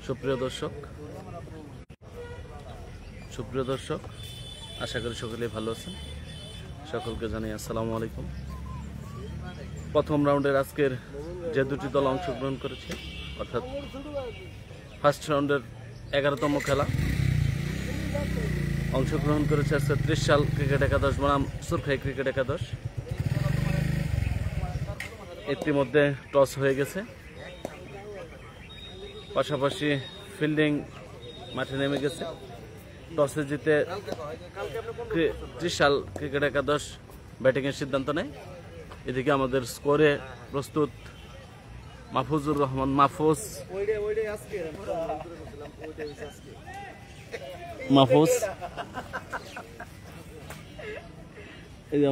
সুপ্রিয় দর্শক আশা করি সকলেই ভালো আছেন। সকলকে জানাই আসসালামু আলাইকুম। প্রথম রাউন্ডের আজকের যে দুটি দল অংশগ্রহণ করেছে, অর্থাৎ ফার্স্ট রাউন্ডের 11তম খেলা অংশগ্রহণ করেছে আজকে 30 সাল ক্রিকেট একাদশ বনাম সুরখাই ক্রিকেট একাদশ। ইতিমধ্যে টস হয়ে গেছে, পাশাপাশি ফিল্ডিং মাঠে নেমে গেছে। টসে জিতে 30 সাল ক্রিকেট একাদশ ব্যাটিংয়ের সিদ্ধান্ত নেয়। এদিকে আমাদের স্কোরে প্রস্তুত মাহফুজুর রহমান মাহফুজ। এই যে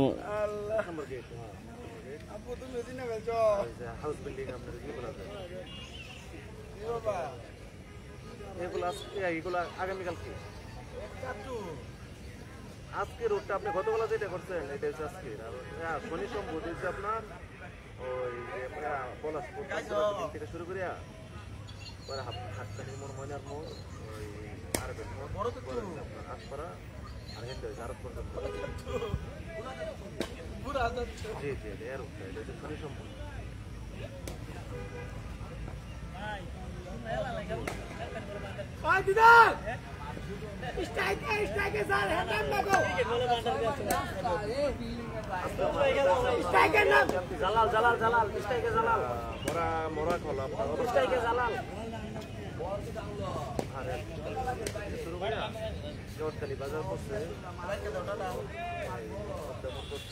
আজকে রোডটা আপনি গতবেলা যেটা করছেন এটা হচ্ছে আজকে শনি সম্ভব হচ্ছে আপনার ওই পলাশপুর থেকে শুরু করিয়া হাটকানি মোড় ময়নার মোড় ওই আরবের মোড় আপনার আটপাড়া আর হেঁটে হয়েছে আরব পর্যন্ত। জি জি এর এটা হচ্ছে শনি সম্ভব।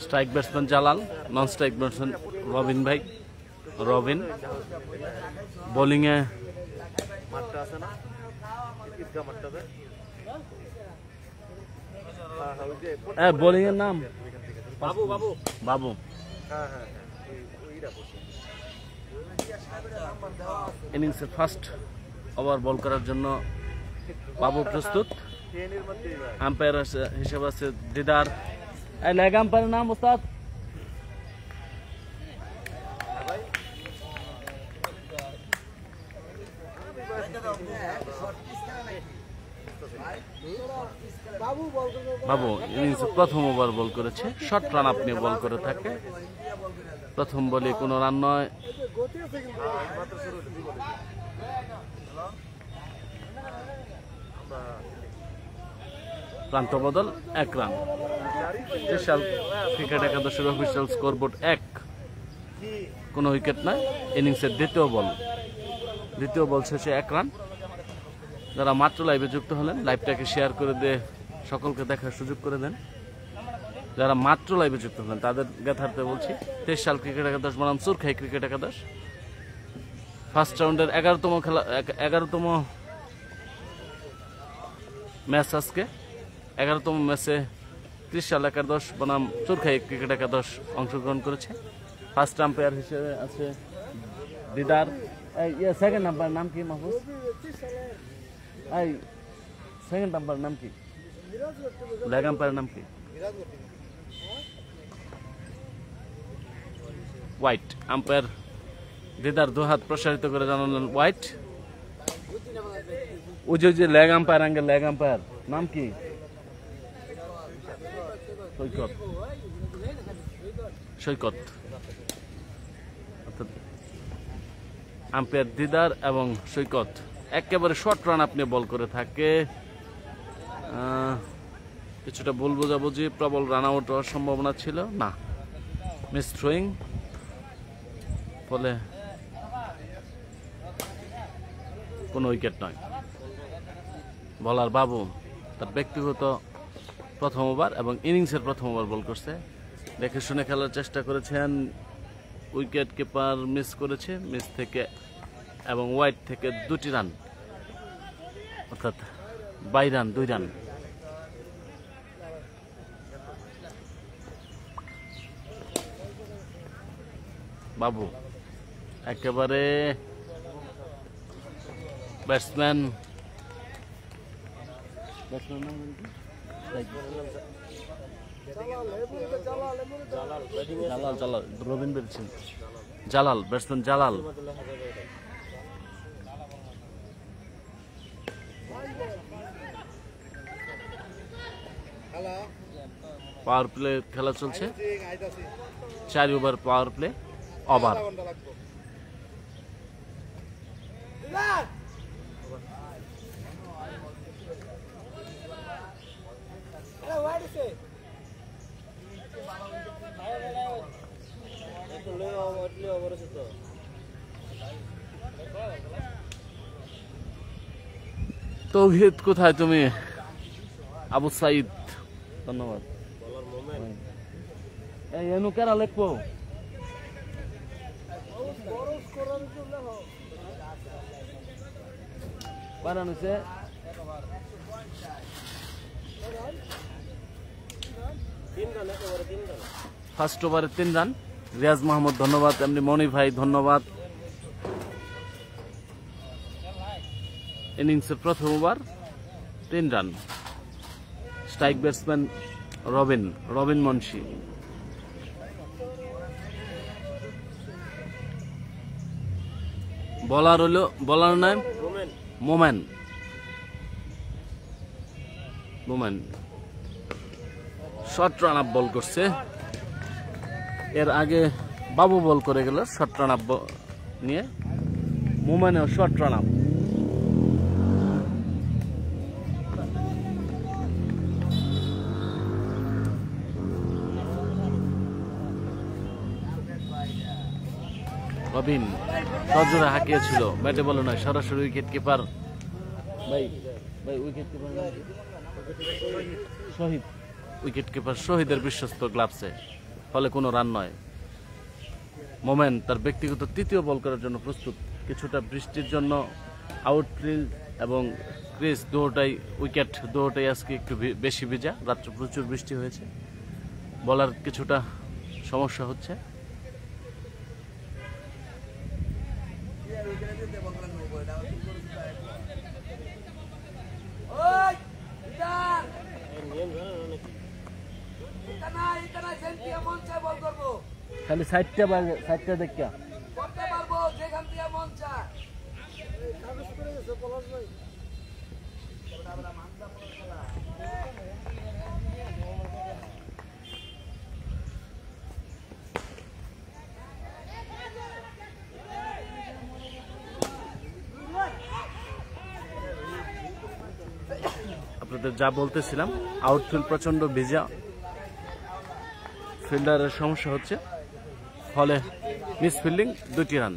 স্ট্রাইক ব্যাটসম্যান জালাল, নন স্ট্রাইক ব্যাটসম্যান রবিন। বোলিংয়ে মাঠটা আছে না ঈদগাহ মাঠটা, বোলিং এর নাম বাবু বাবু বাবু। ইনিংসের ফার্স্ট ওভার বল করার জন্য বাবু প্রস্তুত। আম্পায়ার হিসেবে আছে দিদার। লেগ আম্পায়ারের নাম ওস্তাদ? বাবু ইনিংসে প্রথম ওভার বল করেছে, শর্ট রান আপনি বল করে থাকে। প্রথম বলে কোনো রান নয়। প্রান্ত বদল 1 রান। স্পেশাল ক্রিকেট একাদশের অফিসিয়াল স্কোরবোর্ড 1, কোনো উইকেট নয়। ইনিংসের দ্বিতীয় বল শেষে 1 রান। যারা মাত্র লাইভে যুক্ত হলেন, লাইভটাকে শেয়ার করে দিয়ে সকলকে দেখার সুযোগ করে দেন। যারা মাত্র লাইভে যুক্ত হলেন তাদের জ্ঞাতার্থে বলছি, 23 সাল ক্রিকেট একাদশ বনাম সুরখাই ক্রিকেট একাদশ ফার্স্ট রাউন্ডের 11তম ম্যাচ আজকে। 11তম ম্যাচে 30 সাল একাদশ বনাম সুরখাই ক্রিকেট একাদশ অংশগ্রহণ করেছে। ফার্স্ট আম্পায়ার হিসেবে আছে দিদার। সেকেন্ড আম্পায়ার নাম কি মাহফুজ? সেকেন্ড আম্পায়ার নাম কি? লেগ আম্পায়ার নাম কি? হোয়াইট। আম্পায়ার দিদার দুহাত প্রসারিত করে জানালেন হোয়াইট। ওই যে leg umpire, angle leg umpire নাম কি? সৈকত। অর্থাৎ আম্পায়ার দিদার এবং সৈকত একেবারে শর্ট রান আপনি বল করে থাকে। কিছুটা ভুল বোঝাবুঝি, প্রবল রান আউট হওয়ার সম্ভাবনা ছিল না, মিস থ্রোয়িং, ফলে কোনো উইকেট নয়। বলার বাবু তার ব্যক্তিগত প্রথম ওভার এবং ইনিংসের প্রথম ওভার বল করছে। দেখে শুনে খেলার চেষ্টা করেছেন। উইকেট কিপার মিস করেছে, মিস থেকে এবং ওয়াইড থেকে 2টি রান, অর্থাৎ 22 রান, 2 রান। বাবু একেবারে batsman Jalal batsman Jalal power play খেলা চলছে, 4 ওভার পাওয়ার প্লে ওভার। তৌহিদ কোথায় তুমি? আবু সাইদ ধন্যবাদ। এই এনু কেরা লিখবো? বানানোছে ফার্স্ট ওভারে 3 রান। রিয়াজ মাহমুদ ধন্যবাদ, এমনি মনি ভাই ধন্যবাদ। ইনিংসের প্রথম over 3 run. Strike batsman Robin Munshi. বলার নাম মোমেন। শর্ট রান আপ বল করছে, এর আগে বাবু বল করে গেল শর্ট রান আপ নিয়ে। মোমেনও শর্ট রান আপ। রবিন সজোরে হাঁকিয়েছিল, ব্যাটে বলে নয়, সরাসরি উইকেট কিপার উইকেট কিপার শহীদ, উইকেট কিপার শহীদের বিশ্বস্ত গ্লাভসে, ফলে কোনো রান নয়। মোমেন তার ব্যক্তিগত 3য় বল করার জন্য প্রস্তুত। কিছুটা বৃষ্টির জন্য আউটফিল্ড এবং ক্রিজ উইকেট দুটোটাই আজকে একটু বেশি ভিজা। রাত্রে প্রচুর বৃষ্টি হয়েছে, বলার কিছুটা সমস্যা হচ্ছে। খালি সাইডটা দেখা আপনাদের যা বলতেছিলাম, আউটফিল্ড প্রচন্ড ভিজা, ফিল্ডারের সমস্যা হচ্ছে, ফলে মিস ফিল্ডিং 2টি রান।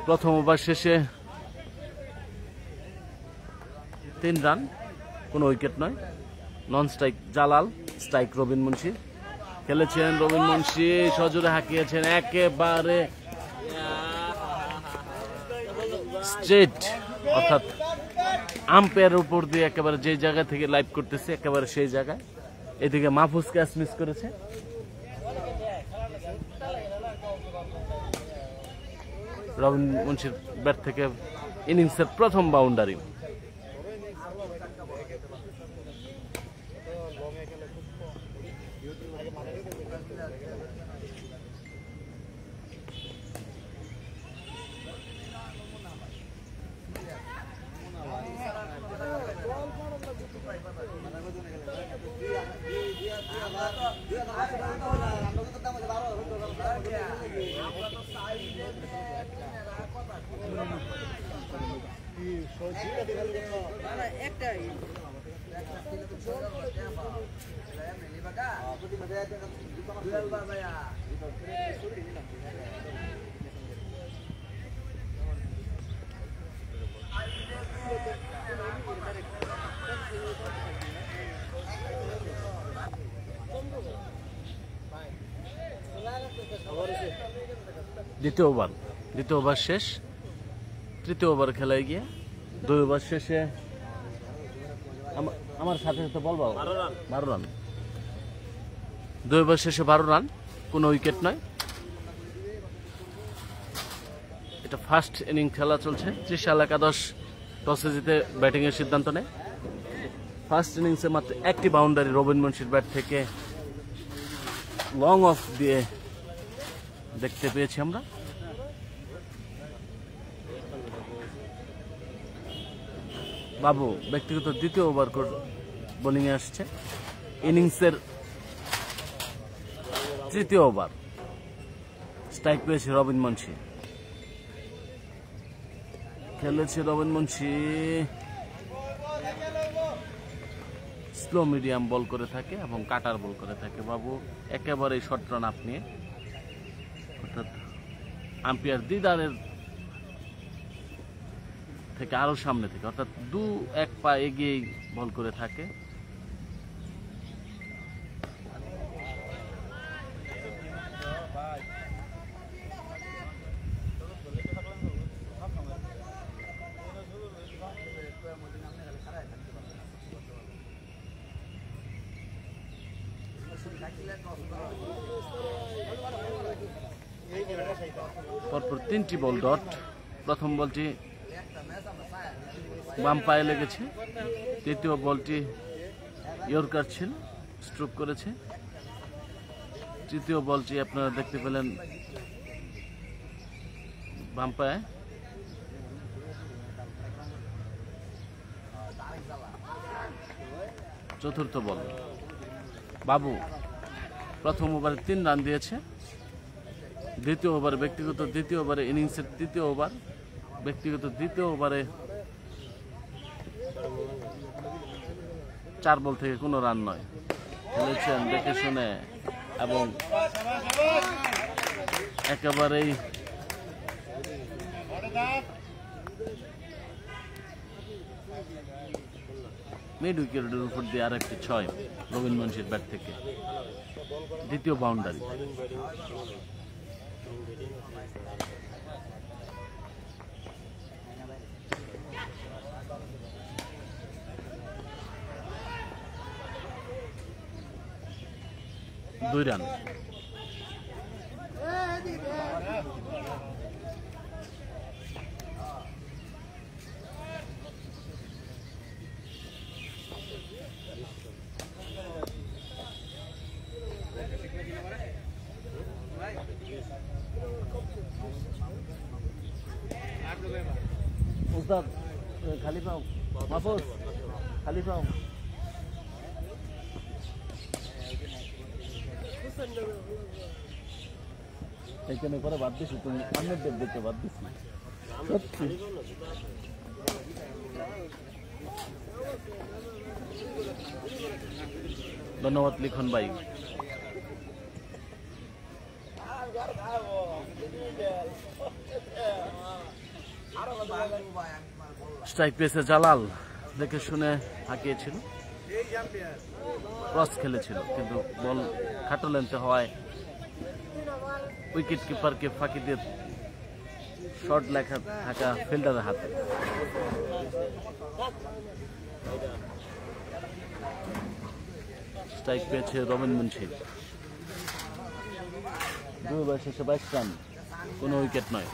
প্রথম ওভার শেষে 3 রান, কোনো উইকেট নয়। নন স্ট্রাইক জালাল, স্ট্রাইক রবিন মুন্সি। খেলেছেন রবিন মুন্সি, সজোরে হাঁকিয়েছেন, একেবারে স্ট্রেট, অর্থাৎ আম্পায়ারের উপর দিয়ে একেবারে যে জায়গা থেকে লাইভ করতেছে একেবারে সেই জায়গায়। এদিকে মাহফুজ ক্যাচ মিস করেছে। রবিন মুন্সির ব্যাট থেকে ইনিংসের প্রথম বাউন্ডারি। দ্বিতীয় ওভার শেষ, তৃতীয় ওভার খেলায় গিয়ে 2 ওভার শেষে আমার সাথে সাথে বলবো 12 রান। 2 ওভার শেষে 12 রান, কোনো উইকেট নয়। এটা ফার্স্ট ইনিংস খেলা চলছে। ত্রিশাল একাদশ টসে জিতে ব্যাটিং এর সিদ্ধান্ত নেয়। ফার্স্ট ইনিংসে মাত্র 1টি বাউন্ডারি রবিন মুন্সির ব্যাট থেকে লং অফ দিয়ে দেখতে পেয়েছি আমরা। বাবু ব্যক্তিগত দ্বিতীয় ওভার বোলিংয়ে আসছে, ইনিংসের তৃতীয় ওভার। স্ট্রাইক পেয়েছে রবিন মুন্সি, খেলেছে রবিন মুন্সি। স্লো মিডিয়াম বল করে থাকে এবং কাটার বল করে থাকে। বাবু একেবারে শর্ট রান আপ নিয়ে, অর্থাৎ আম্পায়ার দিদারের থেকে আরো সামনে থেকে, অর্থাৎ 2-1 পা এগিয়ে বল করে থাকে। পরপর 3টি বল ডট। প্রথম বলটি বাম পায়ে লেগেছে, তৃতীয় বলটি ইয়র্কার ছিল, স্ট্রোক করেছে। তৃতীয় বলটি আপনারা দেখতে পেলেন বাম পায়ে। চতুর্থ বল। বাবু প্রথম ওভারে 3 রান দিয়েছে। দ্বিতীয় ওভারে ব্যক্তিগত দ্বিতীয় ওভারে ইনিংসের তৃতীয় ওভার, ব্যক্তিগত দ্বিতীয় ওভারে 4 বল থেকে কোনো রান নয়। খেলেছেন দেখে শুনে এবং একেবারেই মিড উইকেটের উপর দিয়ে আর একটি 6 রবিন মুন্সির ব্যাট থেকে, দ্বিতীয় বাউন্ডারি। দুই রান। উস্তাদ খালি পাও, মাহফুজ খালি পাও। এইখানে করে বাদ দিছি, তুমি সামনের দিক দেখতে বাদ দিছি সত্যি। ধন্যবাদ লিখন ভাই। স্ট্রাইক পেয়েছে জালাল, দেখে শুনে হাঁকিয়েছিল, ক্রস খেলেছিল, কিন্তু বল খাটো লেন্থে হওয়ায় উইকেট কিপারকে ফাঁকি দিয়ে শর্ট লেখা থাকা ফিল্ডারের হাতে। স্ট্রাইক পেয়েছে রবিন মুন্সি। 2 ওভার শেষে 22 রান, কোনো উইকেট নয়।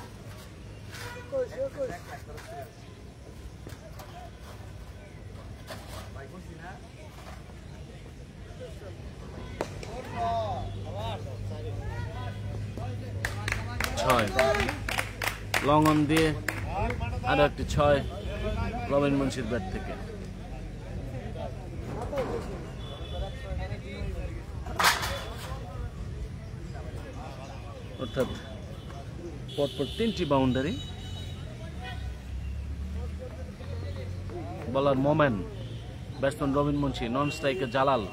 লং অন দিয়ে আরো একটি 6 রবিন মুন্সির ব্যাট থেকে। অর্থাৎ পরপর 3টি বাউন্ডারি। বলার মোমেন্ট ব্যাটসম্যান রবিন মুন্সি, নন স্ট্রাইকে জালাল,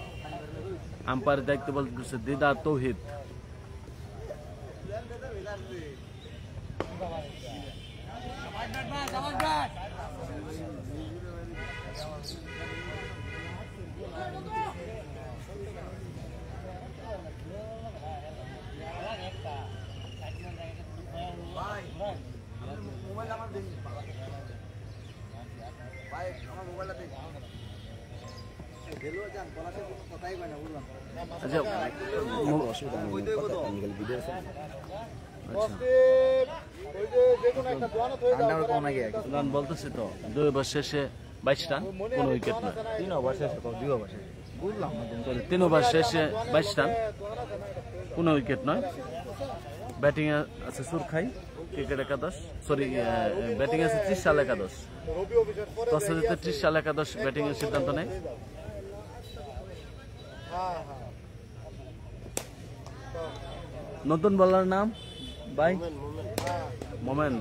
আম্পায়ারের দায়িত্ব বলছে দিদার তৌহিদ। রান বলতেছি তো, 2 ওভার শেষে 22 রান, কোনো উইকেট নয়। 3 ওভার শেষে 2 ওভার শেষে বুঝলাম, 3 ওভার শেষে 22 রান, কোনো উইকেট নয়। ব্যাটিং আছে সুরখাই ক্রিকেট একাদশ, সরি ব্যাটিং আছে ত্রিশাল একাদশ। টসে জিতে ত্রিশাল একাদশ ব্যাটিং এর সিদ্ধান্ত নেয়। নতুন বলার নাম ভাই মোমেন।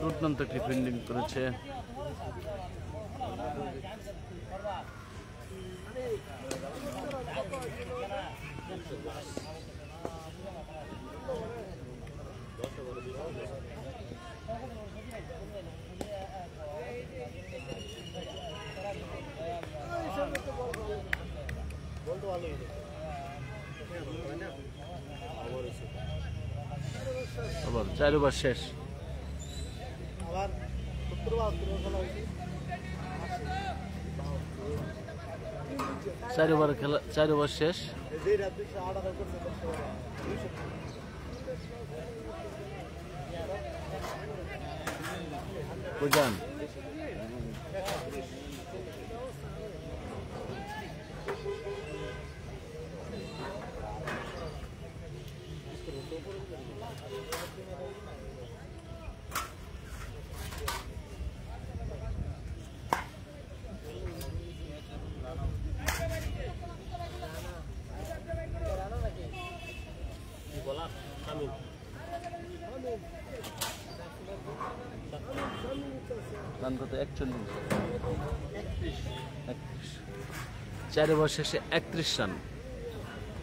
দুর্দান্ত একটি ফিল্ডিং করেছে। আবার 4 ওভার শেষ। চার ওভার খেলা, 4 ওভার শেষ। বুঝান রান কত? 41। 4 ওভার শেষে 31 রান।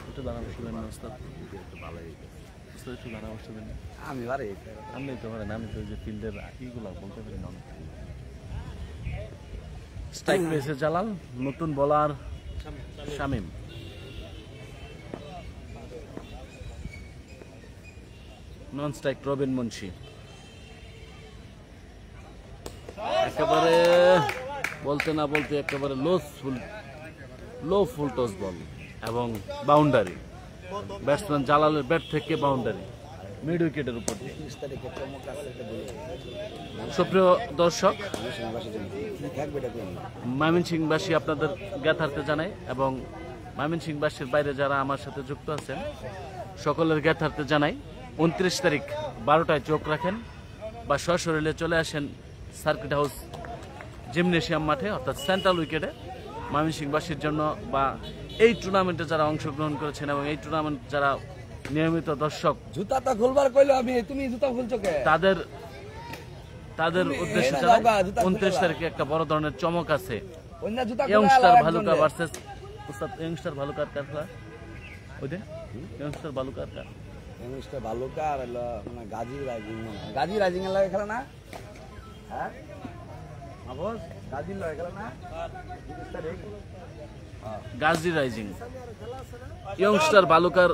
একটু দাঁড়াবো শুনেন না ওস্তাদ, একটু দাঁড়াবো শুনেন। আমি পারি, আমি তো পারেন, আমি তো ওই যে ফিল্ডের ইগুলো বলতে পারি না। স্ট্রাইক পেয়েছে জালাল, নতুন বলার শামীম। Non strike Robin Munshi. একেবারে বলতে না বলতে একেবারে লো ফুল টস বল এবং বাউন্ডারি। ব্যাটসম্যান জালালের ব্যাট থেকে বাউন্ডারি মিড উইকেটের উপর দিয়ে। সুপ্রিয় দর্শক, ময়মনসিংহবাসী আপনাদের জ্ঞাতার্থে জানাই এবং ময়মনসিংহবাসীর বাইরে যারা আমার সাথে যুক্ত আছেন সকলের জ্ঞাতার্থে জানাই, 29 তারিখ 12টায় চোখ রাখেন বা সশরীরে চলে আসেন সার্কিট হাউস জিমনেশিয়াম মাঠে, অর্থাৎ সেন্ট্রাল উইকেটে। ময়মনসিংহবাসীর জন্য বা এই টুর্নামেন্টে যারা অংশগ্রহণ করেছেন এবং এই টুর্নামেন্ট যারা নিয়মিত দর্শক, জুতাটা খুলবার কইলো আমি, তুমি জুতা খুলছো কে? তাদের উদ্দেশ্যে জানাই 29 তারিখে একটা বড় ধরনের চমক আছে। অন্য জুতা ইয়ংস্টার ভালুকা ভার্সেস উস্তাদ। ইয়ংস্টার ভালুকার কার খেলা? ওই যে ইয়ংস্টার ভালুকার কার? ইংলিশটা ভালুকা আর হলো গাজী রাইজিং। গাজী রাইজিং এর লাগে খেলা না? হ্যাঁ আবস গাজীর লাগে খেলা না? 30 তারিখ গাজী রাইজিং। ইয়ংস্টার ভালুকার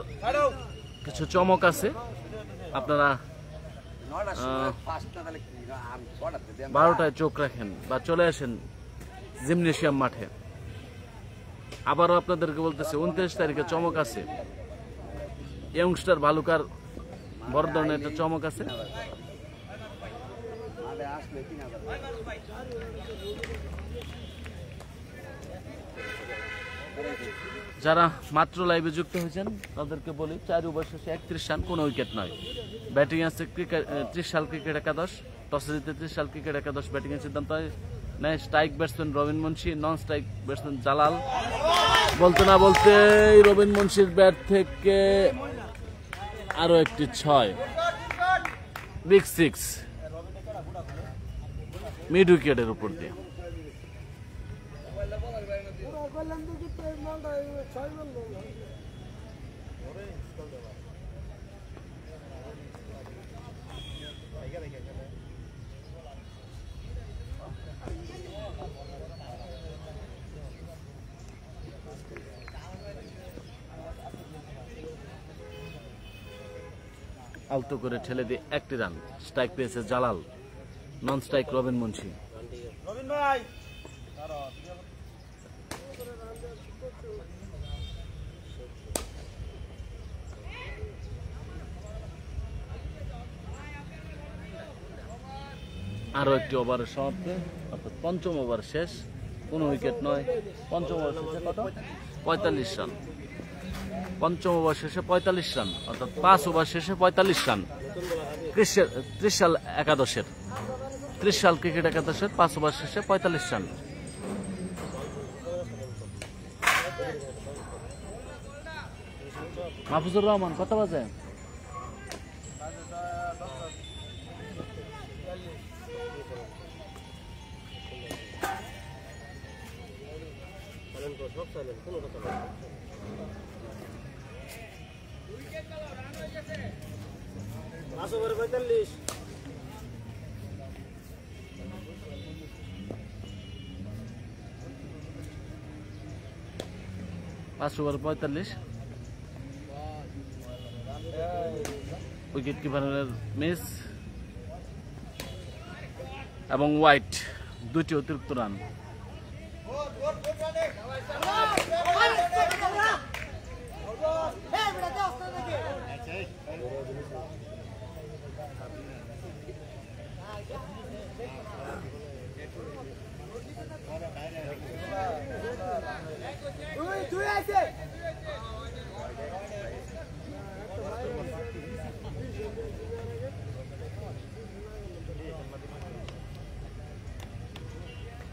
কিছু চমক আছে, আপনারা 12টায় চোখ রাখেন বা চলে আসেন জিমনেশিয়াম মাঠে। আবারও আপনাদেরকে বলতেছে 29 তারিখে চমক আছে। ইয়ংস্টার ভালুকার বড় ধরনের একটা চমক আছে। যারা মাত্র লাইভে যুক্ত হয়েছেন তাদেরকে বলি, 4 ওভার শেষে 31 রান, কোনো উইকেট নয়। ব্যাটিং আছে ত্রিশাল ক্রিকেট একাদশ। টসে জিতে ত্রিশাল ক্রিকেট একাদশ ব্যাটিং এর সিদ্ধান্ত নেয়। স্ট্রাইক ব্যাটসম্যান রবিন মুন্সি, নন স্ট্রাইক ব্যাটসম্যান জালাল। বলতে না বলতে রবিন মুন্সির ব্যাট থেকে আরো একটি 6, বিগ 6 মিড উইকেটের উপর দিয়ে। আলতো করে ঠেলে দিয়ে 1টি রান। স্ট্রাইক পেয়েছে জালাল, নন স্ট্রাইক রবিন মুন্সি। আরও একটি ওভারের সমাপ্তি, অর্থাৎ পঞ্চম ওভার শেষ, কোনো উইকেট নয়। পঞ্চম ওভার শেষে কত? 45 রান। পঞ্চম ওভার শেষে 45 রান, অর্থাৎ 5 ওভার শেষে 45 রান। 30 সাল একাদশের, 30 সাল ক্রিকেট একাদশের 5 ওভার শেষে 45 রান। মাহফুজুর রহমান কত বাজে? পাঁচ ওভার 45। উইকেট কিপারের মিস এবং হোয়াইট, দুটি অতিরিক্ত রান।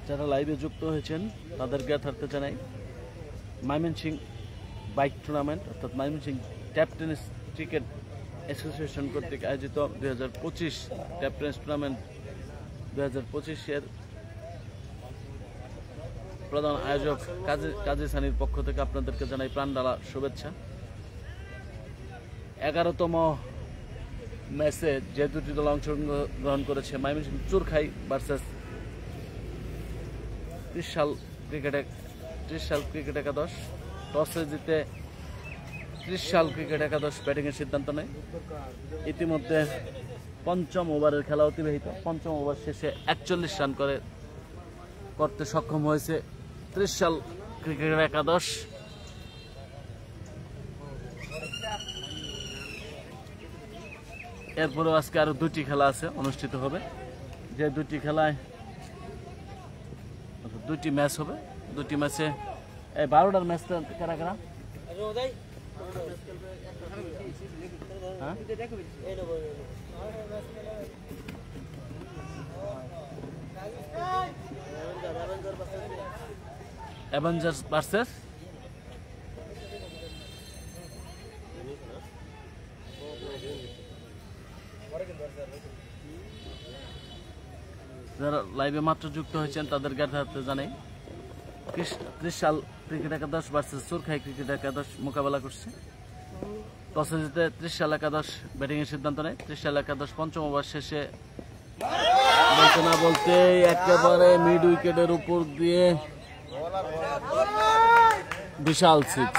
যারা লাইভে যুক্ত হয়েছেন তাদেরকে থাকতে জানাই, ময়মনসিংহ বাইক টুর্নামেন্ট অর্থাৎ Mymensingh tap tennis cricket association কর্তৃক আয়োজিত 2025 ট্যাপ টেনিস টুর্নামেন্ট 2025-এর প্রধান আয়োজক কাজী সানির পক্ষ থেকে আপনাদেরকে জানাই প্রাণঢালা শুভেচ্ছা। 11তম ম্যাচে যে দুটি দল অংশগ্রহণ করেছে, ময়মনসিংহ চুরখাই ভার্সেস 30 সাল ক্রিকেট একাদশ। টসে জিতে 30 সাল ক্রিকেট একাদশ ব্যাটিংয়ের সিদ্ধান্ত নেয়। ইতিমধ্যে পঞ্চম ওভারের খেলা অতিবাহিত। পঞ্চম ওভার শেষে 41 রান করতে সক্ষম হয়েছে 30 সাল ক্রিকেট একাদশ। এরপরেও আজকে আরো দুটি খেলা আছে, অনুষ্ঠিত হবে। যে দুটি খেলায় দুটি ম্যাচ হবে। দুটি ম্যাচে এই 12টার ম্যাচটা কারা কারা? অ্যাভেঞ্জার্স ভার্সেস যারা লাইভে মাত্র যুক্ত হয়েছেন তাদের জ্ঞাতার্থে জানাই 30 সাল ক্রিকেট একাদশ ভার্সেস চুরখাই ক্রিকেট একাদশ মোকাবেলা করছে। টসে জিতে 30 সাল একাদশ ব্যাটিং এর সিদ্ধান্ত নেয়। 30 সাল একাদশ পঞ্চম ওভার শেষে বলতে না বলতে একেবারে মিড উইকেটের উপর দিয়ে বিশাল সিক্স।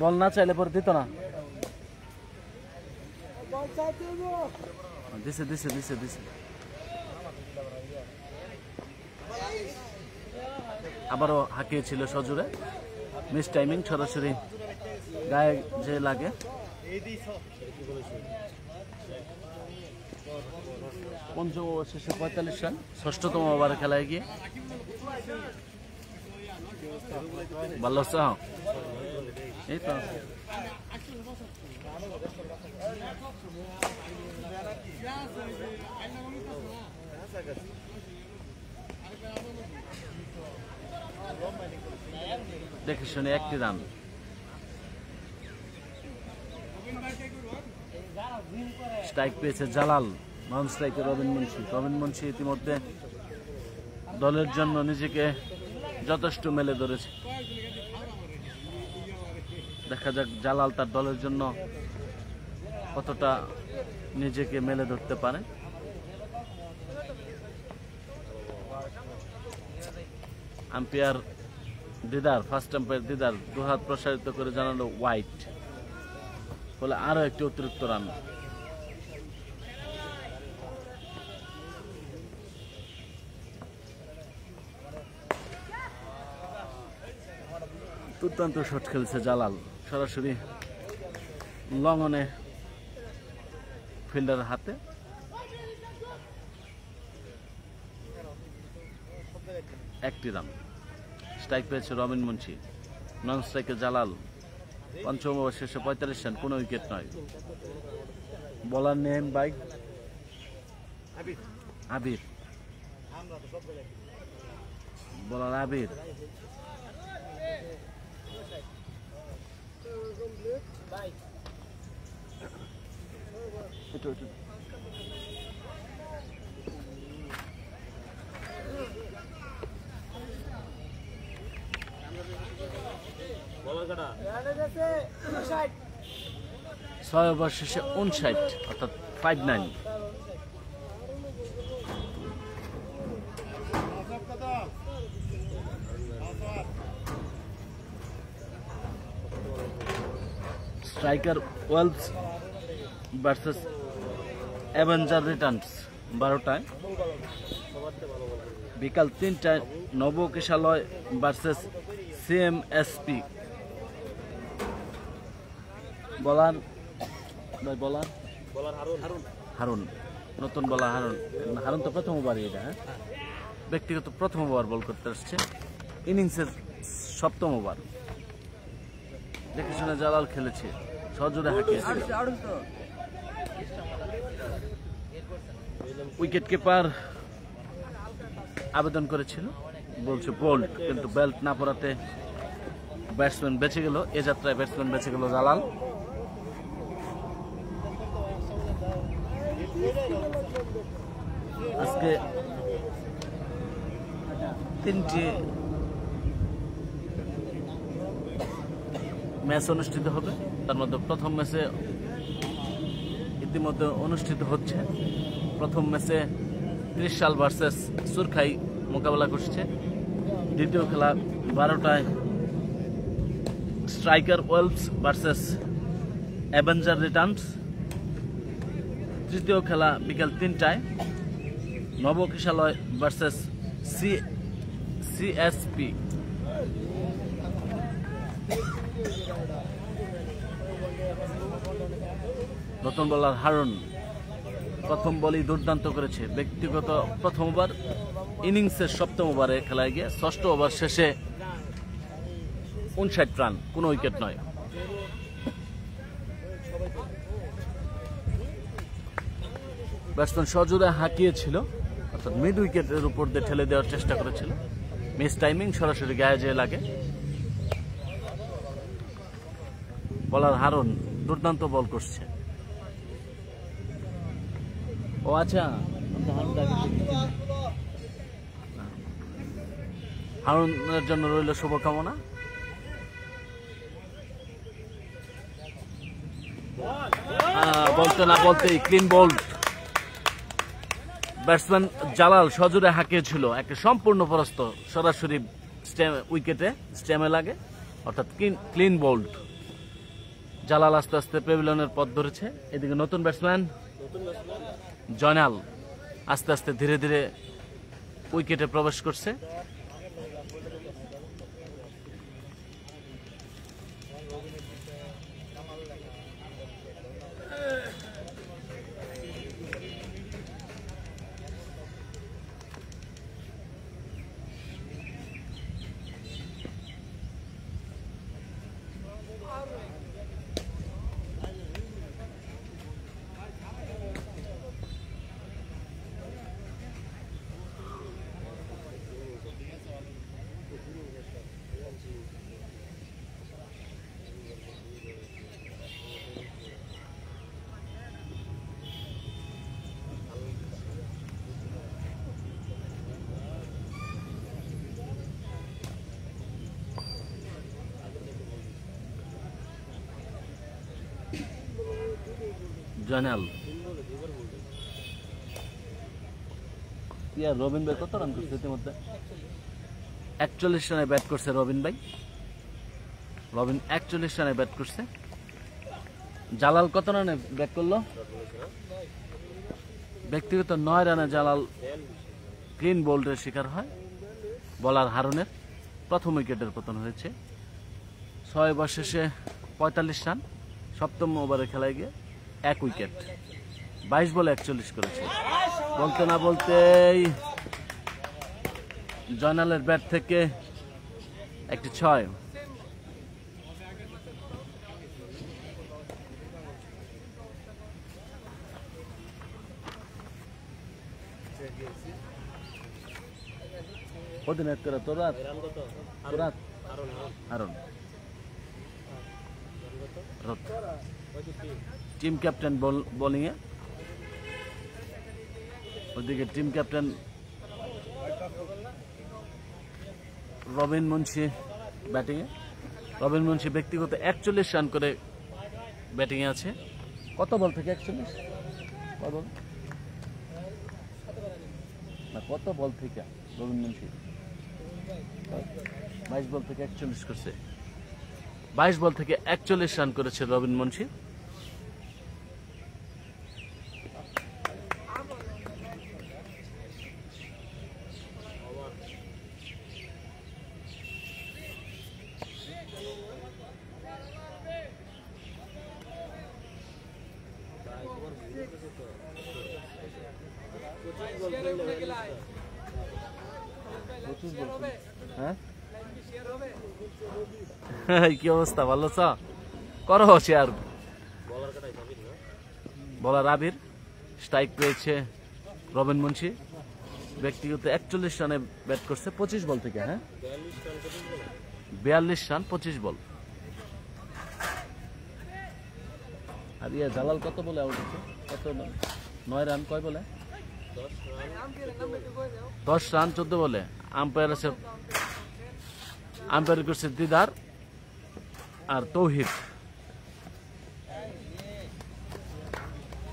বল না চাইলে পরে দিত না। দিছে দিছে দিছে দিছে আবারও হাঁকিয়েছিল সজোরে, মিস টাইমিং, সরাসরি গায়ে যে লাগে। পঞ্চম ওভার শেষে 45 রান, ষষ্ঠতম ওভারে খেলায় গিয়ে ভালো হচ্ছে। হ্যাঁ এই তো দেখে শুনে একটি রান। স্ট্রাইক পেয়েছে জালাল, নন স্ট্রাইকে রবিন মুন্সি ইতিমধ্যে দলের জন্য নিজেকে যথেষ্ট মেলে ধরেছে। দেখা যাক জালাল তার দলের জন্য কতটা নিজেকে মেলে ধরতে পারে। আম্পায়ার দিদার, ফার্স্ট আম্পায়ার দিদার দুহাত প্রসারিত করে জানালো হোয়াইট, ফলে আরো একটি অতিরিক্ত রান। দুর্দান্ত শট খেলছে জালাল, সরাসরি লং অনে ফিল্ডারের হাতে। একটি রান। স্ট্রাইক পেয়েছে রবিন মুন্সি, নন স্ট্রাইকে জালাল। পঞ্চম ওভার শেষে 45 রান, কোনো উইকেট নয়। বলার নেম বাইক আবির, বলার আবির। ছয় ওভার শেষে 59, অর্থাৎ 59। Striker wells versus avenger returns 12টায়। বিকাল 3টায় নবকিশালয় ভার্সেস সিএমএসপি। বলার হারুন, নতুন বলার হারুন তো প্রথম ওভারই এটা, হ্যাঁ ব্যক্তিগত প্রথম ওভার বল করতে আসছে, ইনিংসের 7ম ওভার। দেখে শুনে জালাল খেলেছে, সহজে হাঁকিয়েছে। উইকেট কিপার আবেদন করেছিল, বলছে বোল্ড, কিন্তু বেল্ট না পড়াতে ব্যাটসম্যান বেঁচে গেল। এ যাত্রায় ব্যাটসম্যান বেঁচে গেল জালাল। আজকে 3টি ম্যাচ অনুষ্ঠিত হবে, তার মধ্যে প্রথম ম্যাচে ইতিমধ্যে অনুষ্ঠিত হচ্ছে। প্রথম ম্যাচে ত্রিশাল ভার্সেস সুরখাই মোকাবেলা করছে। দ্বিতীয় খেলা 12টায় striker wells versus avenger returns. তৃতীয় খেলা বিকেল 3টায় নবকিশালয় ভার্সেস সিএসপি। নতুন বোলার হারুন প্রথম বলই দুর্দান্ত করেছে, ব্যক্তিগত প্রথম ওভার, ইনিংসের 7ম ওভারে খেলায় গিয়ে 6ষ্ঠ ওভার শেষে 59 রান, কোনো উইকেট নয়। ব্যাটসম্যান সজোরে হাঁকিয়েছিল, অর্থাৎ মিড উইকেটের উপর দিয়ে ঠেলে দেওয়ার চেষ্টা করেছিল। মিস টাইমিং, সরাসরি গায়ে যেয়ে লাগে। বলার হারুন দুর্দান্ত বল করছে। ও আচ্ছা, হারুনের জন্য রইল শুভকামনা। বলতে না বলতেই ক্লিন বোল্ড। ব্যাটসম্যান জালাল সজোরে হাঁকিয়েছিল, একটা সম্পূর্ণ পরাস্ত, সরাসরি উইকেটে স্টেমে লাগে, অর্থাৎ ক্লিন বোল্ড। জালাল আস্তে আস্তে প্যাভিলিয়নের পথ ধরেছে। এদিকে নতুন ব্যাটসম্যান জয়নাল আস্তে আস্তে ধীরে ধীরে উইকেটে প্রবেশ করছে। জয়নাল রবিন ভাই কত রান করছে ইতিমধ্যে? 41 রানে ব্যাট করছে রবিন ভাই। রবিন 41 রানে ব্যাট করছে। জালাল কত রানে ব্যাট করলো? ব্যক্তিগত 9 রানে জালাল ক্লিন বোল্ডের শিকার হয়। বলার হারুনের প্রথম উইকেটের পতন হয়েছে। 6 ওভার শেষে 45 রান, সপ্তম ওভারে খেলায় গিয়ে 1 উইকেট, 22 বলে 41 করেছে। বলতে না বলতেই জয়নালের ব্যাট থেকে একটি 6। অধিনায়ক তোরাত হারুন টিম ক্যাপ্টেন বোলিংয়ে, ওদিকে টিম ক্যাপ্টেন রবিন মুন্সি ব্যাটিংয়ে। রবিন মুন্সি ব্যক্তিগত 41 রান করে ব্যাটিংয়ে আছে। কত বল থেকে 41? কত বল থেকে রবিন মুন্সি? 22 বল থেকে 41 করছে। 22 বল থেকে 41 রান করেছে রবিন মুন্সি। কি অবস্থা, ভালো আছো? করো শেয়ার। বলার আবির, স্ট্রাইক পেয়েছে রবিন মুন্সি, ব্যক্তিগত 41 রানে ব্যাট করছে 25 বল থেকে। 42 রান 25 বল। আর জালাল কত বলে আউট হচ্ছে? কত? 9 রান। কয় বলে? 10 রান 14 বলে। আম্পায়ার আছে, আম্পায়ার করছে দিদার আর তৌহিদ।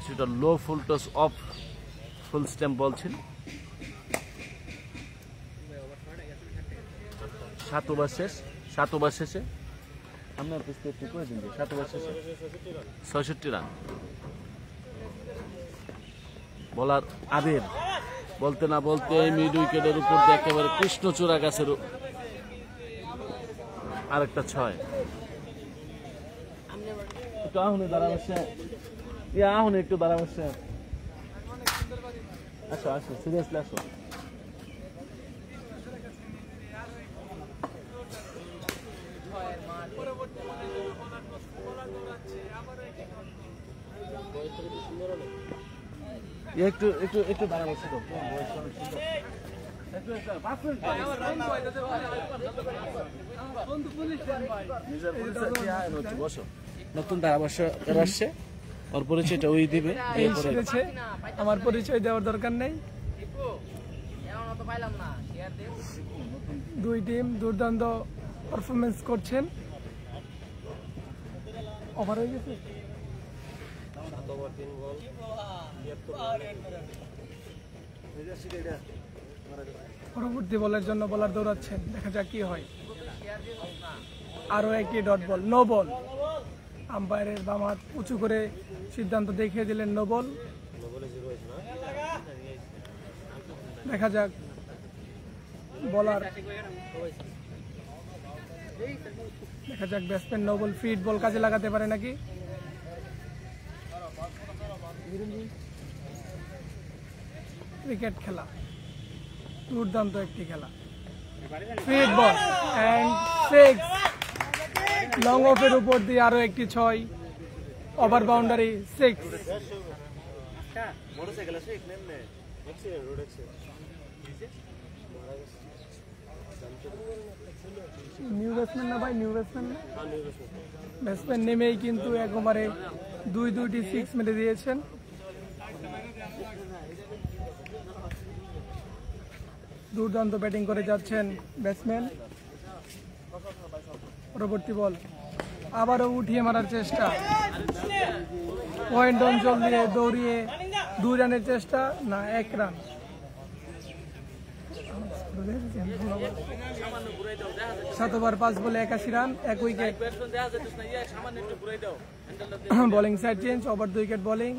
সেটা low full toss off full stem ball ছিল। 7 ওভার শেষে আপনার একটু করে দিন। 7 ওভার শেষে 66 রান। বলার আবির, বলতে না বলতে মিড উইকেটের উপর দিয়ে একেবারে কৃষ্ণচূড়া গাছের আরেকটা 6। একটু আহুনে দাঁড়া বসে, আহুনে একটু দাঁড়া বসে। আসো আসো, সিরিয়াসলি আসো। একটু একটু একটু দাঁড়া বসে তো। নতুন ধারাভাষ্য আসছে, ওর পরিচয়টা ওই দিবে। আমার পরিচয় দেওয়ার দরকার নেই। দুই টিম দুর্দান্ত পারফরমেন্স করছেন। ওভার হয়ে গেছে। পরবর্তী বলের জন্য বলার দৌড়াচ্ছেন, দেখা যাক কি হয়। আরো একটি ডট বল, নো বল। আম্পায়ারের বাম হাত উঁচু করে সিদ্ধান্ত দেখিয়ে দিলেন নো বল। দেখা যাক বলার, দেখা যাক ব্যাটসম্যান নো বল, ফিট বল কাজে লাগাতে পারে নাকি। ক্রিকেট খেলা, দুর্দান্ত একটি খেলা। Fit ball and 6। লং অফের উপর দিয়ে আরো একটি 6। Over boundary 6। নিউ ব্যাটসম্যান না ভাই, নিউ ব্যাটসম্যান না, ব্যাটসম্যান নেমেই কিন্তু একবারে দুইটি 6 মেরে দিয়েছেন। দুর্দান্ত ব্যাটিং করে যাচ্ছেন ব্যাটসম্যান। পরবর্তী বল, আবারও উঠিয়ে মারার চেষ্টা। পয়েন্ট অঞ্চল দিয়ে দৌড়িয়ে 2 রানের চেষ্টা, না 1 রান। 7 ওভার 5 বলে 81 run, 1 wicket. Bowling side change, over 2 wicket bowling.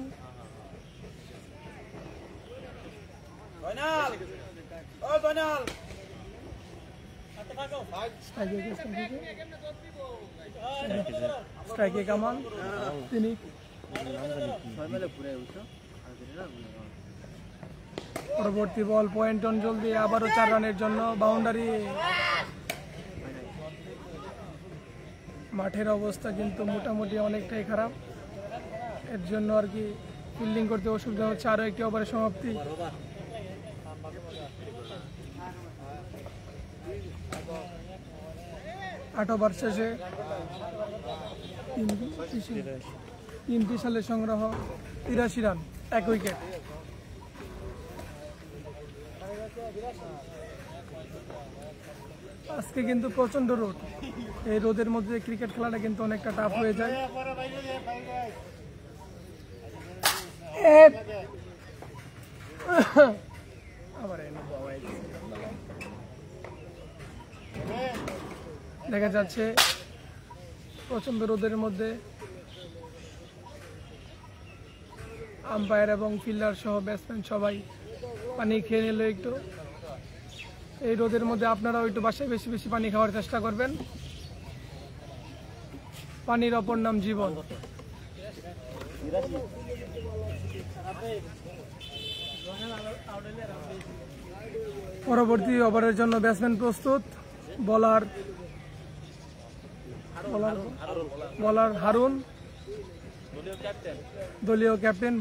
স্ট্রাইকে কামাল, তিনি পরবর্তী বল পয়েন্ট অঞ্চল দিয়ে আবারও 4 রানের জন্য বাউন্ডারি। মাঠের অবস্থা কিন্তু মোটামুটি অনেকটাই খারাপ, এর জন্য আর কি ফিল্ডিং করতে অসুবিধা হচ্ছে। আরও একটি ওভারের সমাপ্তি। আট ওভার শেষে 3টি সালের সংগ্রহ 83 রান, 1 উইকেট। আজকে কিন্তু প্রচন্ড রোদ, এই রোদের মধ্যে ক্রিকেট খেলাটা কিন্তু অনেকটা টাফ হয়ে যায়। আবার দেখা যাচ্ছে প্রচন্ড রোদের মধ্যে আম্পায়ার এবং ফিল্ডার সহ ব্যাটসম্যান সবাই পানি খেয়ে নিল একটু। এই রোদের মধ্যে আপনারাও একটু বাসায় বেশি বেশি পানি খাওয়ার চেষ্টা করবেন। পানির অপর নাম জীবন। পরবর্তী ওভারের জন্য ব্যাটসম্যান প্রস্তুত। বলার হারুন, দলীয় ক্যাপ্টেন,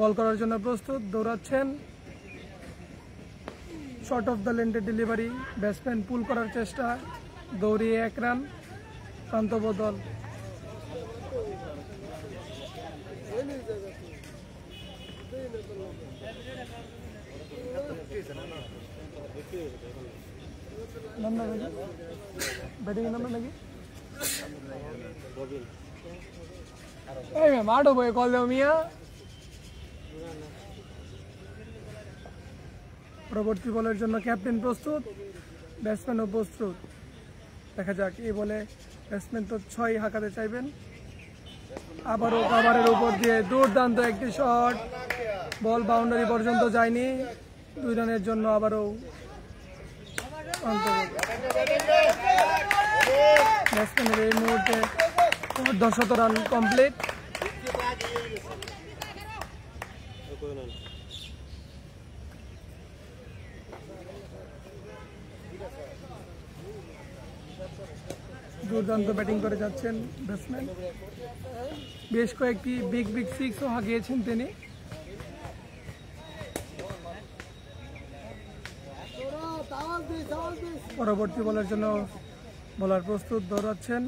বল করার জন্য প্রস্তুত। দৌড়াচ্ছেন, শর্ট অফ দ্য লেন্থের ডেলিভারি, ব্যাটসম্যান পুল করার চেষ্টা, দৌড়িয়ে 1 রান, প্রান্ত বদল। ব্যাটিং নাম্বার নাকি মাঠো বই কল দেও মিয়া। পরবর্তী বলের জন্য ক্যাপ্টেন প্রস্তুত, ব্যাটসম্যানও প্রস্তুত। দেখা যাক এই বলে ব্যাটসম্যান তো 6 হাঁকাতে চাইবেন। আবারও কাভারের উপর দিয়ে দুর্দান্ত একটি শট, বল বাউন্ডারি পর্যন্ত যায়নি। 2 রানের জন্য আবারও ব্যাটসম্যানের এই মুহূর্তে 10 রান কমপ্লিট। দুর্দান্ত ব্যাটিং করে যাচ্ছেন ব্যাটসম্যান, বেশ কয়েকটি বিগ 6ও হাঁকিয়েছেন তিনি। পরবর্তী বলের জন্য বলার প্রস্তুত, দৌড়াচ্ছেন।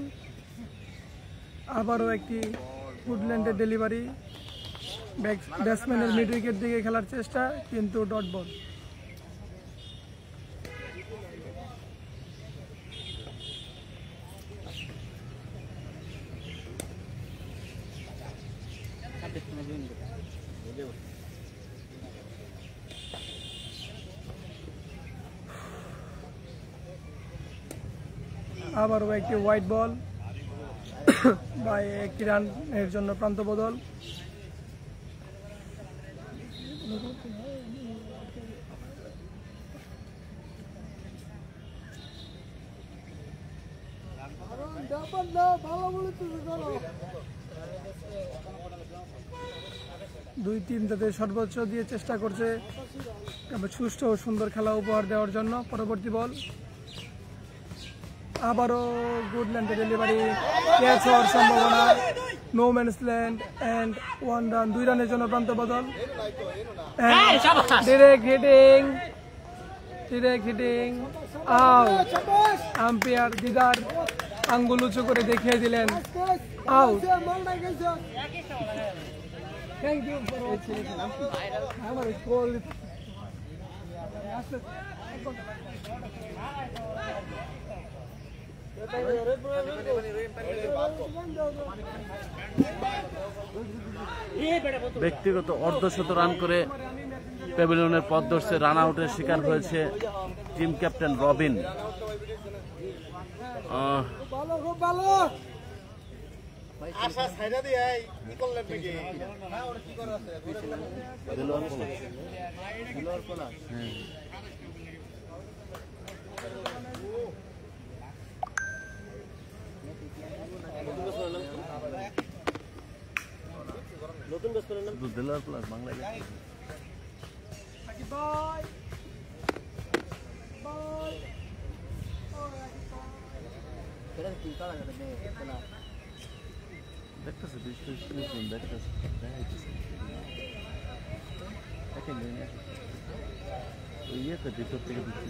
আবারও একটি উডল্যান্ডের ডেলিভারি, ব্যাটসম্যানের মিড উইকেট দিকে খেলার চেষ্টা, কিন্তু ডট বল। আবারও একটি হোয়াইট বল বা 1 রানের জন্য প্রান্ত বদল। দুই টিম তাদের সর্বোচ্চ দিয়ে চেষ্টা করছে সুষ্ঠু ও সুন্দর খেলা উপহার দেওয়ার জন্য। পরবর্তী বল, আবারও গুডল্যান্ডের ডেলিভারি, ক্যাচ হওয়ার সম্ভাবনা, no man's land and 1 run. 2 রানের জন্য প্রান্ত বদল। Direct hitting, out. Umpire Didar আঙ্গুল উঁচু করে দেখিয়ে দিলেন out. Thank you for watching. আমার কল ব্যক্তিগত অর্ধশত রান করে প্যাভিলিয়নের পথ ধরছে। রান আউটের শিকার হয়েছে টিম ক্যাপ্টেন রবিন। শুধু দেলোয়ার প্লাস বাংলায় দেখতেছে দেখতেছে ইয়েতে ভিতর থেকে দিচ্ছি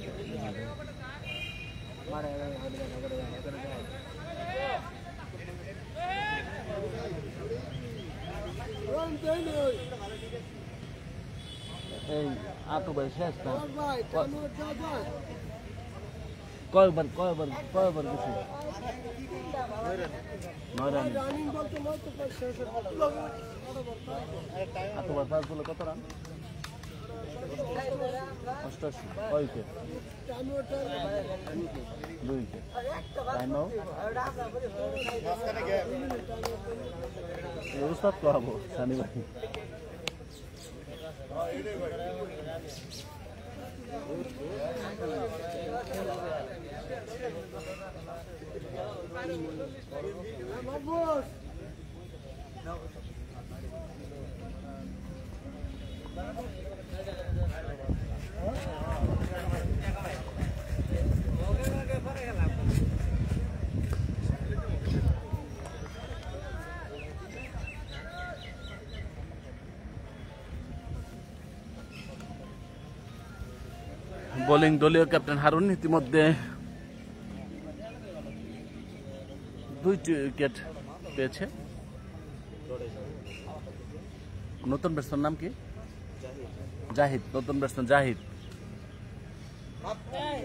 এই আতো ভাই শেষ না কয়বার গেছে আতোবার পাস বলে কত রান 88 কয় উইকেট 2 উইকেট টাইম আউট উস্তাদ করাবো সানি ভাই বোলিং দলীয় ক্যাপ্টেন হারুন ইতিমধ্যে 2টি উইকেট পেয়েছে। নতুন ব্যাটসম্যান নাম কি? জাহিদ। নতুন ব্যাটসম্যান জাহিদ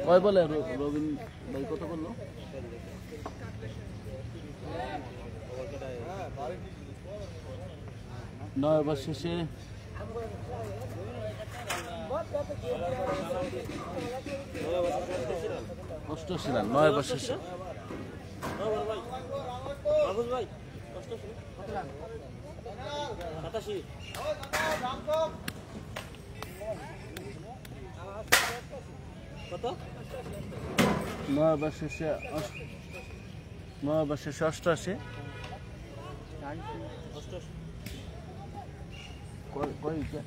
কয় বলে রবিন ভাই কত বললো? 9 ওভার শেষে 88 রান। 9 ওভার শেষে কত? 9 ওভার শেষে 88। কয় উইকেট?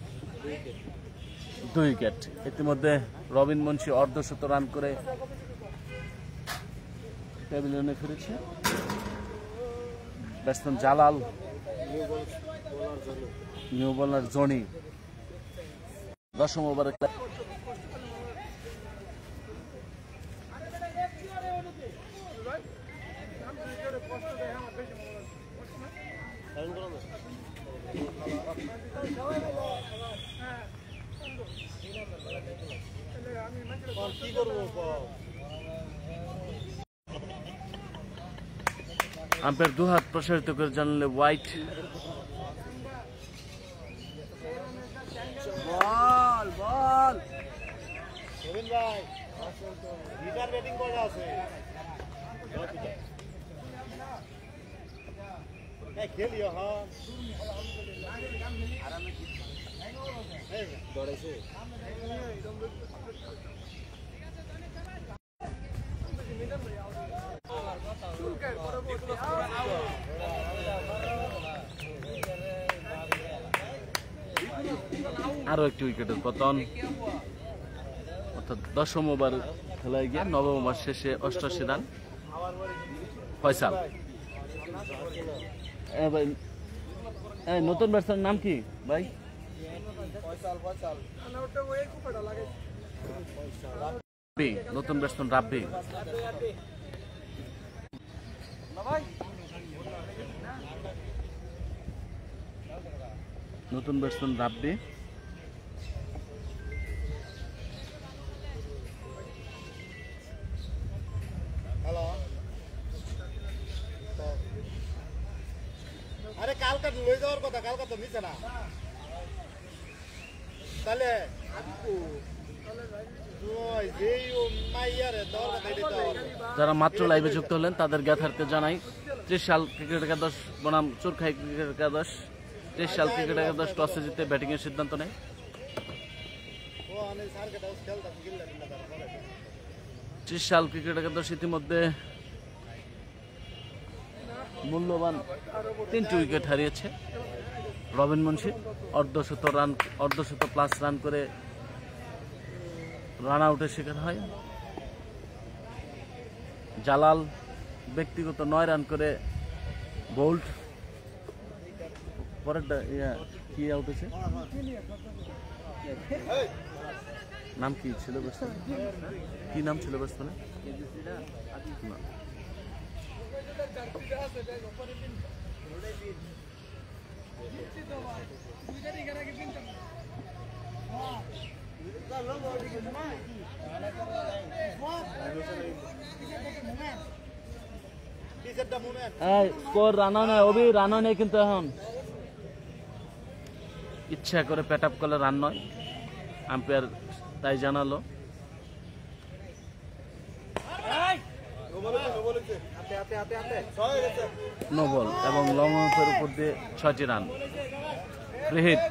2 উইকেট। ইতিমধ্যে রবিন মুন্সি অর্ধশত রান করে প্যাভিলিয়নে ফিরেছে। Batsman Jalal, new bowler Jony 10ম ওভারে আম্পায়ার দুহাত প্রসারিত করে জানালে হোয়াইট। বল বল রবিন ভাই রিটার ব্যাটিং করে আছে খেলিও হ্যাঁ দৌড়াইছে আরো একটি উইকেটের পতন, অর্থাৎ 10ম ওভার খেলায় গিয়ে 9ম ওভার শেষে 88 রান। ফয়সাল ভাই, নতুন ব্যাটসম্যান নাম কি ভাই? নতুন ব্যাটসম্যান রাব্বি। নতুন ব্যাটসম্যান রাব্বি। আরে কালকা লই যাওয়ার কথা, কালকা তো নিচে না তাহলে যারা মাত্র লাইভে যুক্ত হলেন তাদের জ্ঞাতার্থে জানাই 30 সাল ক্রিকেট একাদশ বনাম চোরখাই ক্রিকেট একাদশ 30 সাল ক্রিকেট একাদশ টসে জিতে ব্যাটিং এর সিদ্ধান্ত নেয়। 30 সাল ক্রিকেট একাদশ ইতিমধ্যে মূল্যবান 3টি উইকেট হারিয়েছে। রবিন মুন্সি অর্ধশত প্লাস রান করে রান আউটের শিকার হয়। জালাল ব্যক্তিগত 9 রান করে বোল্ড। পরেরটা কি আউট হয়েছে, নাম কি ছিল ব্যাটসম্যান, কি নাম ছিল ব্যাটসম্যানের? না। স্কোর রান নয়, অভি রান নেই কিন্তু এখন ইচ্ছা করে প্যাট আপ করলে রান নয়, আম্পায়ার তাই জানালো। নো বল এবং লং অফের উপর দিয়ে 6টি run. Free hit.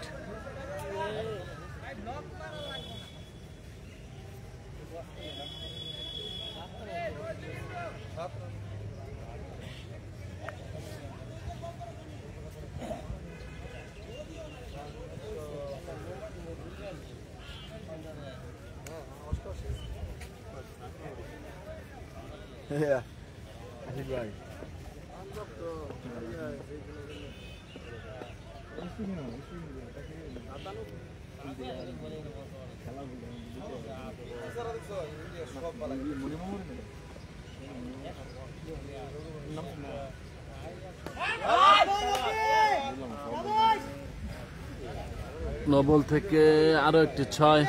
Yeah. Asik ভাই। নবল থেকে আরো একটি 6।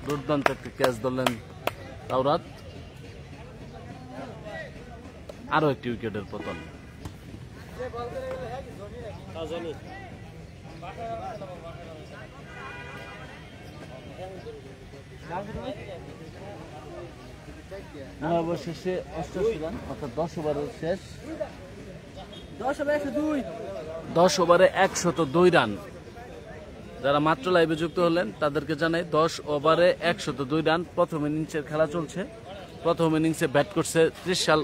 দুর্দান্ত একটি ক্যাচ ধরলেন তাওরাত। আরো একটি উইকেটের পতন। অবশেষে 88 রান, অর্থাৎ 10 ওভারের শেষ। 10 ওভারে 102 রান। যারা মাত্র লাইভে যুক্ত হলেন তাদেরকে জানাই 10 ওভারে 102 রান। প্রথম ইনিংসের খেলা চলছে। প্রথম ইনিংসে ব্যাট করছে 30 সাল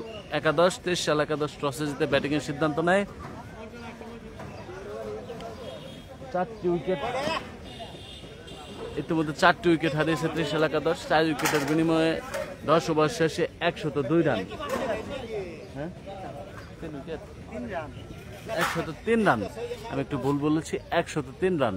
একাদশ টসে জিতে ব্যাটিং এর সিদ্ধান্ত নেয়। 4টি উইকেট ইতিমধ্যে 4টি উইকেট হারিয়েছে 30 সাল একাদশ। 4 উইকেটের বিনিময়ে 10 ওভার শেষে 102 রান। হ্যাঁ, 3 উইকেট, 103 রান। আমি একটু ভুল বলেছি, 103 রান।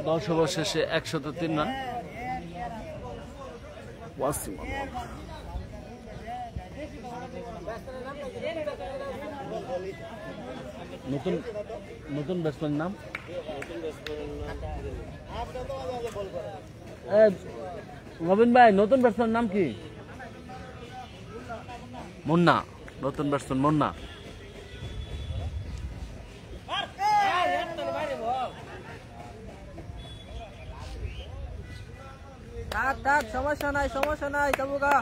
দশ ওভার শেষে 103 রান। ওয়াসিম নতুন নতুন ব্যাটসম্যানের নাম রবিন ভাই, নতুন ব্যাটসম্যানের নাম কি? মুন্না, নতুন ব্যাটসম্যান মুন্না। থাক সমস্যা নাই তবুগা।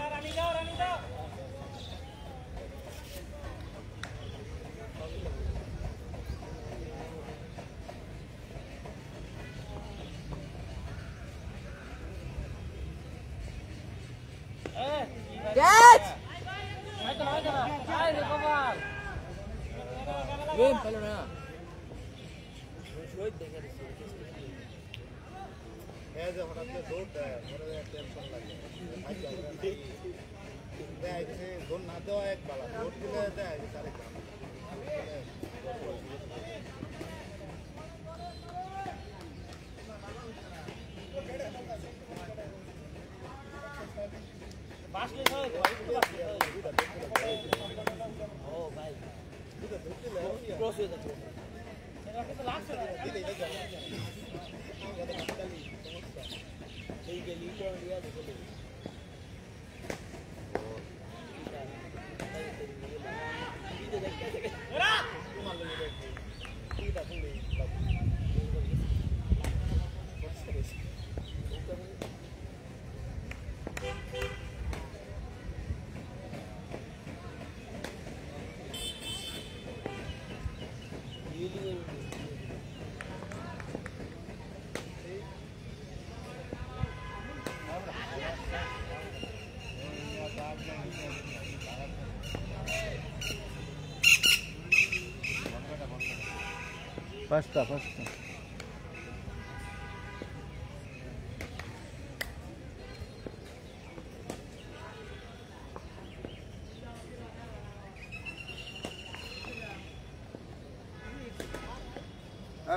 পাঁচটা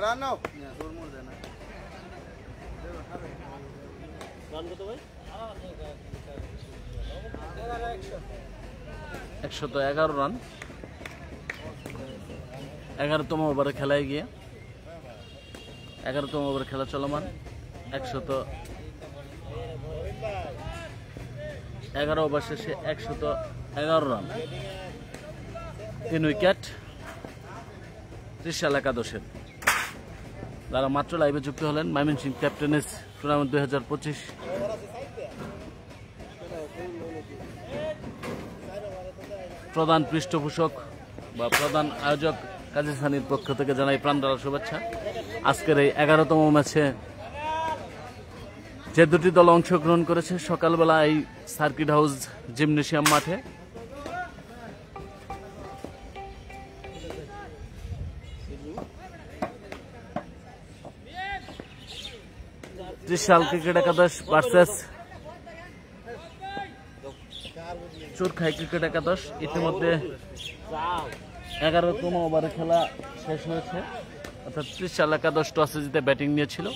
রান্নাও 111 রান 11তম ওভারে খেলায় গিয়ে 11তম ওভারে খেলা চলমান 111 ওভার শেষে 111 রান 3 উইকেট ত্রিশাল একাদশের। যারা মাত্র লাইভে যুক্ত হলেন, ময়মনসিংহ ক্যাপ্টেন্স টুর্নামেন্ট 2025 প্রধান পৃষ্ঠপোষক বা প্রধান আয়োজক কাজী সানির পক্ষ থেকে জানাই প্রাণঢালা শুভেচ্ছা। আজকের এই 11তম ম্যাচে যে দুটি দল অংশগ্রহণ করেছে সকালবেলা এই সার্কিট হাউস জিমনেশিয়াম মাঠে, ত্রিশাল ক্রিকেট একাদশ ভার্সেস চোরখাই ক্রিকেট একাদশ। ইতিমধ্যে 11তম ওভারে খেলা শেষ হয়েছে, অর্থাৎ ত্রিশাল একাদশ টসে জিতে ব্যাটিং নিয়েছিল।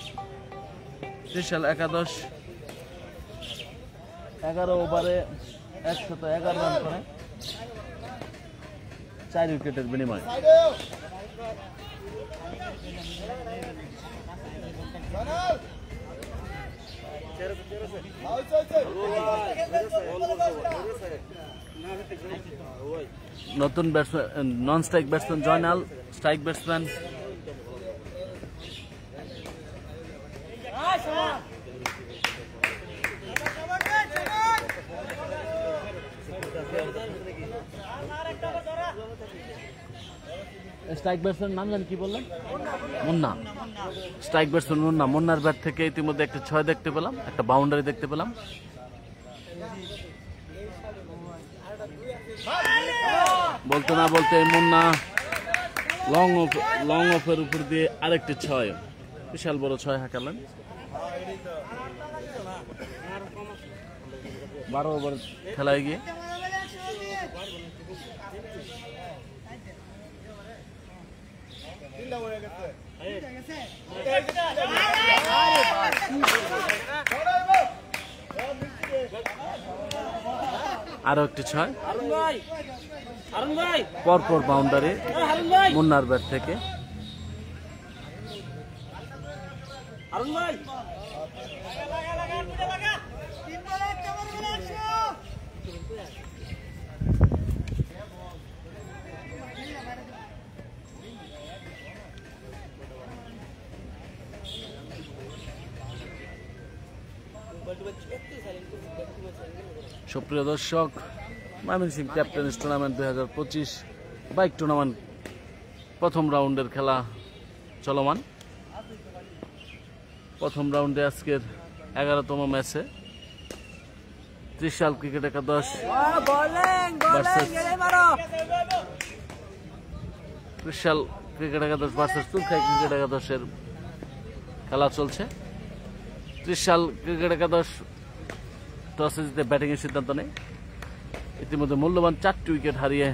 ত্রিশাল একাদশ 11 ওভারে 111 রান করে 4 উইকেটের বিনিময়ে। নতুন batsman non strike batsman Joynal, strike batsman strike batsman নাম জানি কি বললেন? মুন্না। Strike batsman Munna. মুন্নার ব্যাট থেকে ইতিমধ্যে একটা 6 দেখতে পেলাম, একটা বাউন্ডারি দেখতে পেলাম। বলতে না বলতে মুন্না লং অফের উপর দিয়ে আরেকটি 6, বিশাল বড় 6 হাঁকালেন। 12 ওভার খেলায় গিয়ে আরো একটি 6, পরপর বাউন্ডারি মুন্নার ব্যাট থেকে। সুপ্রিয় দর্শক, Mymensingh captain's tournament 2025 bike tournament প্রথম রাউন্ডের খেলা চলমান। প্রথম রাউন্ডে আজকের 11তম ম্যাচে ত্রিশাল ক্রিকেট একাদশ ত্রিশাল ক্রিকেট একাদশ ভার্সেস তুলখাই ক্রিকেট একাদশের খেলা চলছে। ত্রিশাল ক্রিকেট একাদশ টসে জিতে ব্যাটিং এর সিদ্ধান্ত নেয়। ইতিমধ্যে মূল্যবান 4টি উইকেট হারিয়ে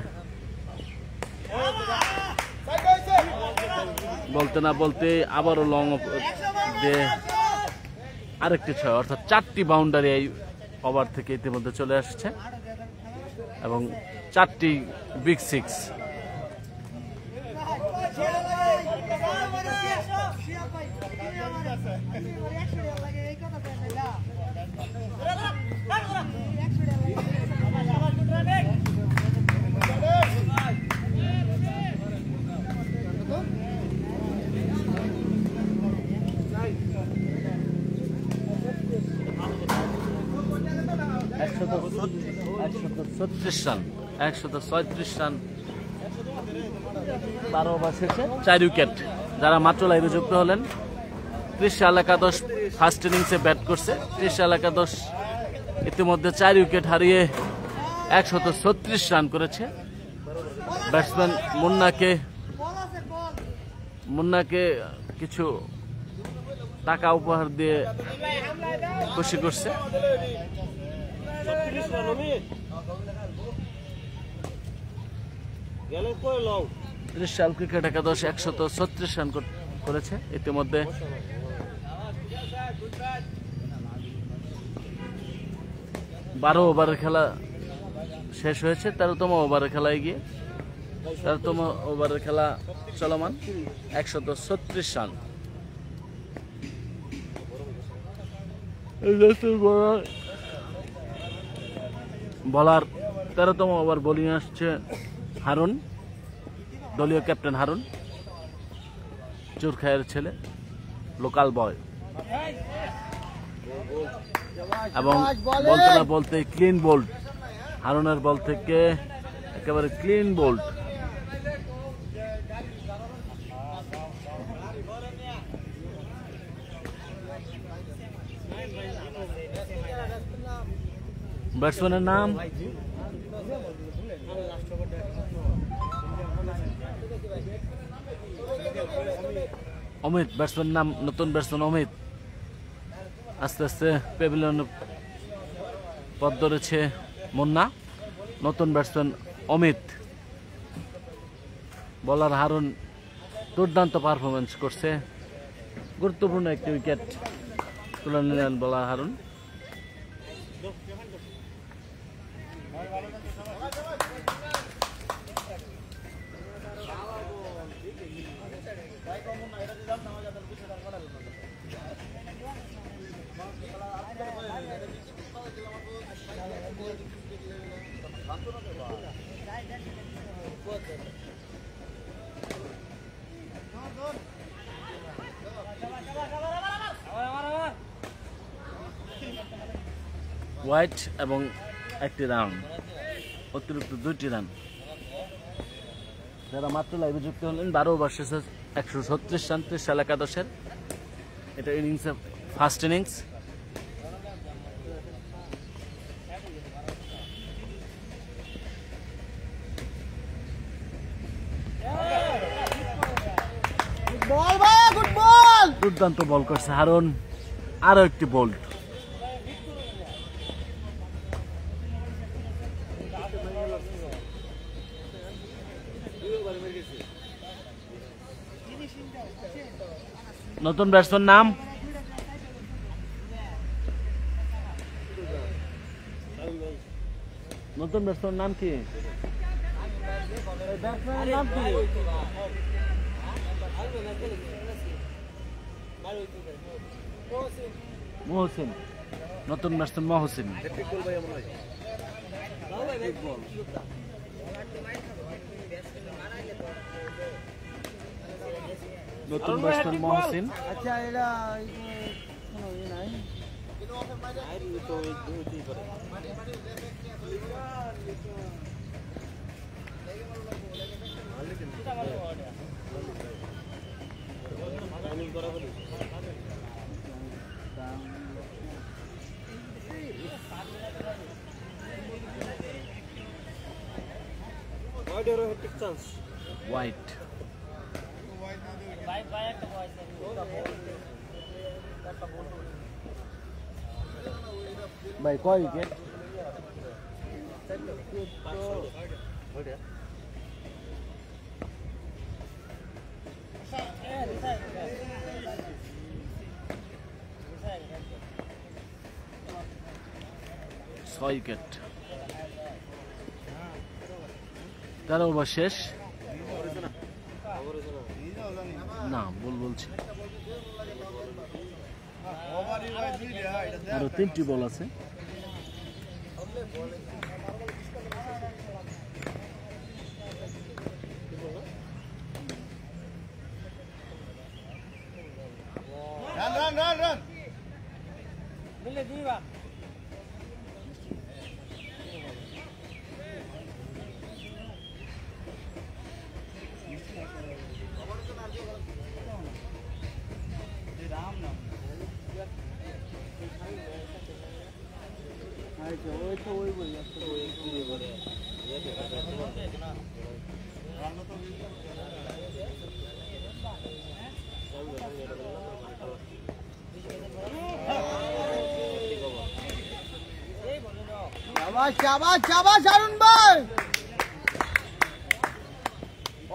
বলতে না বলতে আবারও লং দিয়ে আরেকটি 6 অর্থাৎ 4টি বাউন্ডারি এই ওভার থেকে ইতিমধ্যে চলে আসছে এবং 4টি বিগ 6। রান 136 রান 12 ওভার শেষে 4 উইকেট। যারা মাত্র লাইভে যুক্ত হলেন, ত্রিশাল একাদশ ফার্স্ট ইনিংসে ব্যাট করছে। ত্রিশাল একাদশ ইতিমধ্যে 4 উইকেট হারিয়ে 136 রান করেছে। ব্যাটসম্যান মুন্নাকে কিছু টাকা উপহার দিয়ে খুশি করছে। ত্রিশাল ক্রিকেট একাদশ 136 রান করেছে। ইতিমধ্যে বারো ওভারের খেলা শেষ হয়েছে। 13তম ওভারের খেলায় গিয়ে 13তম ওভারের খেলা চলমান। 136 রান। বলার 13তম ওভার বোলিং আসছে হারুন, দলীয় ক্যাপ্টেন হারুন, চুরখায়ের ছেলে, লোকাল বয়, এবং বলতে না বলতে ক্লিন বোল্ড। হারুনের বল থেকে একেবারে ক্লিন বোল্ড। ব্যাটসম্যানের নাম অমিত। ব্যাটসম্যান নাম নতুন ব্যাটসম্যান অমিত। আস্তে আস্তে প্যাভিলিয়ন পথ ধরেছে মুন্না। নতুন ব্যাটসম্যান অমিত। বলার হারুন দুর্দান্ত পারফরমেন্স করছে। গুরুত্বপূর্ণ একটি উইকেট তুলে নিলেন বলার হারুন। হোয়াইট এবং একটি রান, অতিরিক্ত 2টি রান। যারা মাত্র লাইভে যুক্ত হলেন, 12 ওভার শেষে 136 রান ত্রিশাল একাদশের। এটা ইনিংসের ফার্স্ট ইনিংস। দুর্দান্ত বল করছে হারুন। আরো একটি বোল্ড। নতুন ব্যাটসম্যান নাম নতুন ব্যাটসম্যান নাম কি? ব্যাটসম্যানের নাম কি? মহসিন, নতুন ব্যাটসম্যান মহসিন। হ্যাট্রিক বল ভাই মনে হয়। নতুন ব্যাটসম্যান মহসিন। আচ্ছা এটা কোনো ইয়ে নাই হোয়াইট। ভাই কয় উইকেট? ছয় উইকেট। 13 ওভার শেষ। না বল বলছি, আরো 3টি বল আছে। শাবাশ শাবাশ অরুণ ভাই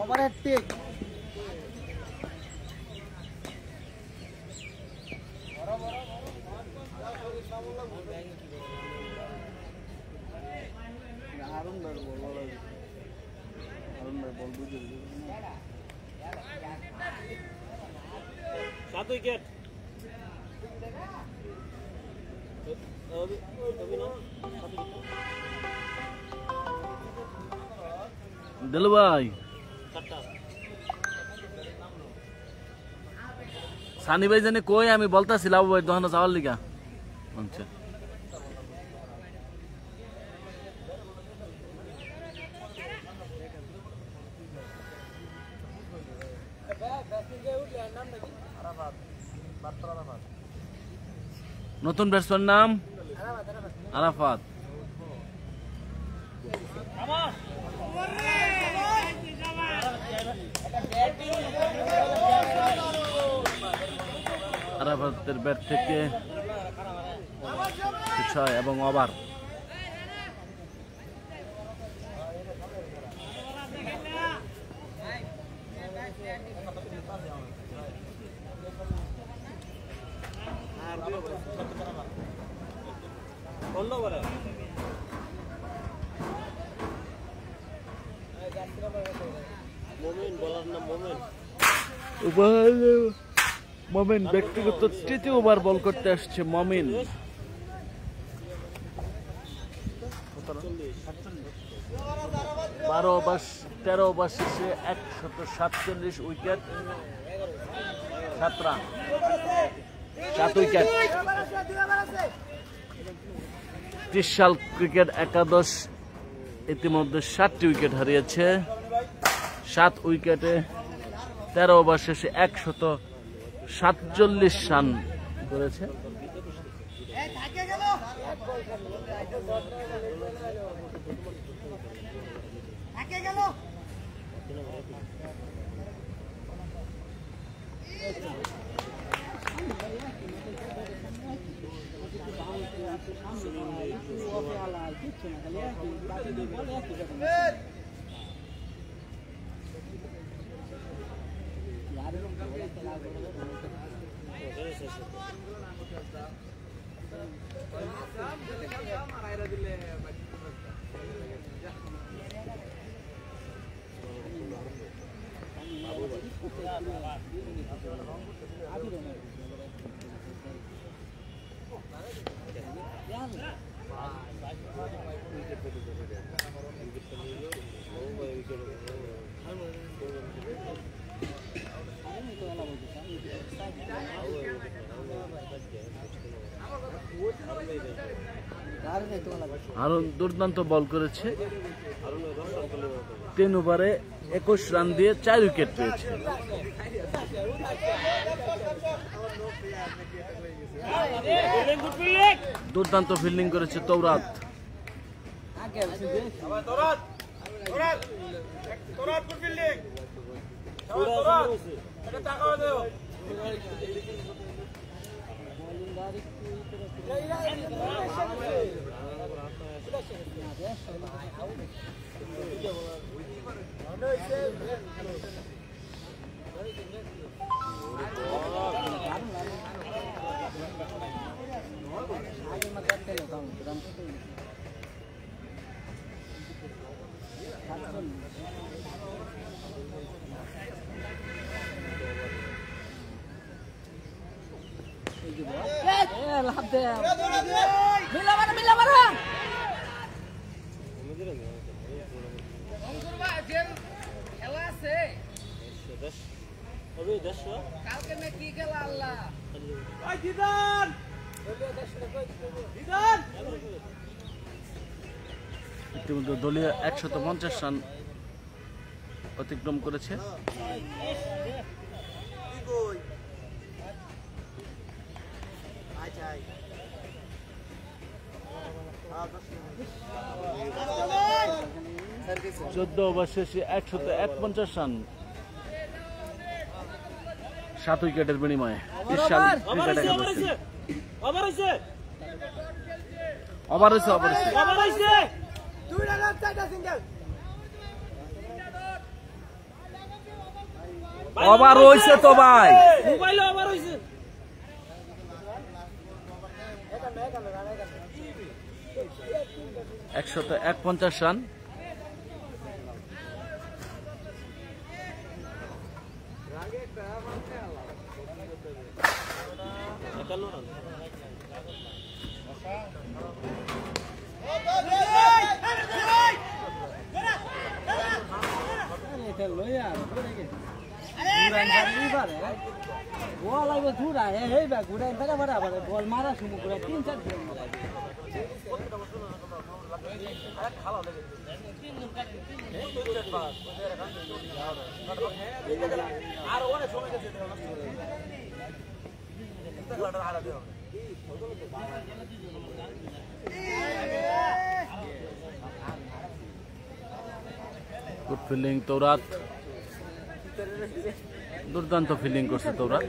ওভার হ্যাট্রিক সাত উইকেট। দিল ভাই, সানি ভাই জানে কই, আমি বলতাছিলাম ভাই দহনা যাওয়ার লিগা। আচ্ছা নতুন ব্যাটসম্যান নাম আরাফাত। আরাফাতের ব্যাট থেকে 6 এবং ওভার। মমিন ব্যক্তিগত 3য় ওভার বল করতে আসছে মমিন। 13 ওভার শেষে 147 wicket, 7 run, 7 wicket. Trishal cricket একাদশ ইতিমধ্যে 7টি উইকেট হারিয়েছে। 7 উইকেটে 13 ওভার শেষে 147 রান করেছে। আরো দুর্দান্ত বল করেছে, 3 ওভারে 21 রান দিয়ে 4 উইকেট পেয়েছে। দুর্দান্ত ফিল্ডিং করেছে তৌরাত। ইতিমধ্যে দলীয় 150 রান অতিক্রম করেছে। চোদ্দ ওভার শেষে 151 রান, 7 উইকেটের বিনিময়ে। ওভার হয়েছে তো ভাই, 151 রান। বল মারা শুরু করে 3-4 গুড ফিল্ডিং তৌরাত, দুর্দান্ত ফিল্ডিং করছে তৌরাত।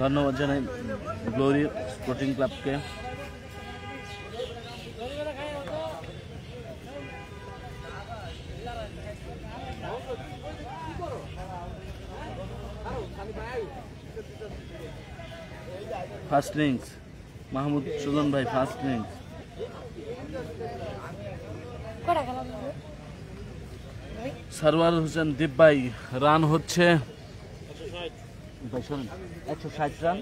ধন্যবাদ জানাই গ্লোরি স্পোর্টিং ক্লাবকে। ফার্স্ট ইনিংস মাহমুদ সুজন ভাই, ফার্স্ট ইনিংস। সারওয়ার হোসেন দীপ ভাই, রান হচ্ছে 160 রান,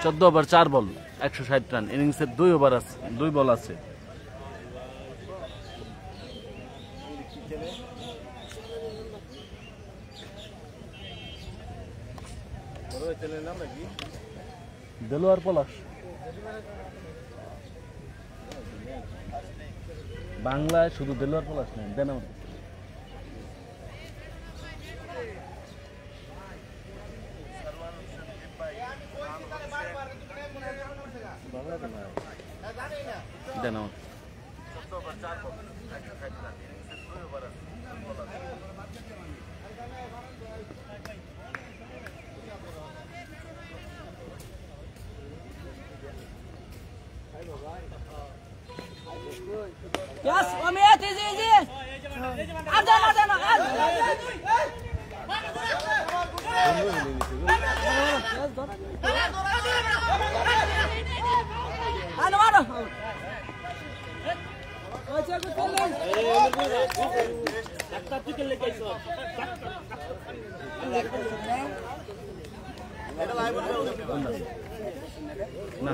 14 ওভার 4 বল, 160 রান। ইনিংসের 2 ওভার আছে, 2 বল আছে। দেলোয়ার পলাশ, বাংলায় শুধু দেলোয়ার পলাশ নেই, দেন আমার দেন আমার। Yes, Omid, easy. Ada. Ano. Acha ko challenge. Ekta ticket leke aইছো। না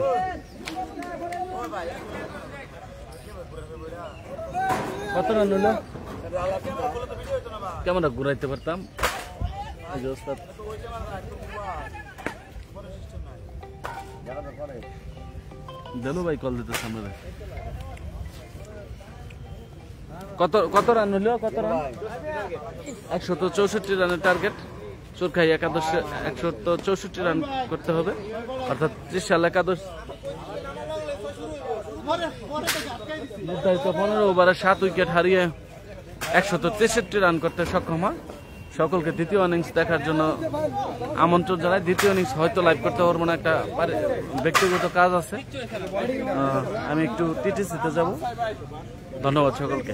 কত রান হলো? ক্যামেরা ঘুরাইতে পারতাম। এই যে ওস্তাদ দেলু ভাই কল দিতে সামনে। কত রান হলো? কত রান? 164 রানের টার্গেট। চোরখাই একাদশে 164 রান করতে হবে, অর্থাৎ 30 সাল একাদশ নির্ধারিত 15 ওভারে 7 উইকেট হারিয়ে 163 রান করতে সক্ষম হয়। সকলকে দ্বিতীয় ইনিংস দেখার জন্য আমন্ত্রণ জানাই। দ্বিতীয় ইনিংস হয়তো লাইভ করতে পারবো না, একটা ব্যক্তিগত কাজ আছে। আমি একটু টিটিসিতে যাব। ধন্যবাদ সকলকে।